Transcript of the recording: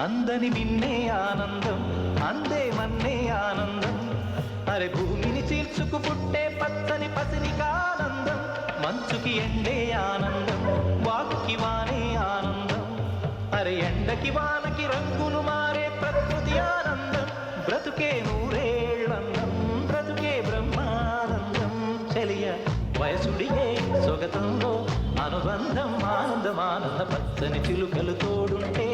అందని మిన్నే ఆనందం అందే మన్నే ఆనందం అరే భూమిని చీల్చుకు పుట్టే పచ్చని పసిరికానందం మంచుకి ఎండే ఆనందం వాకుకి వానే ఆనందం అరే ఎండకి వానకి రంగులు మారే ప్రకృతి ఆనందం బ్రతుకే నూరేళ్ళందం బ్రతుకే బ్రహ్మానందం చెలియ వయసుడిగే సొగతంలో అనుబంధం ఆనందమానంద పచ్చని చిలుకలు తోడుంటే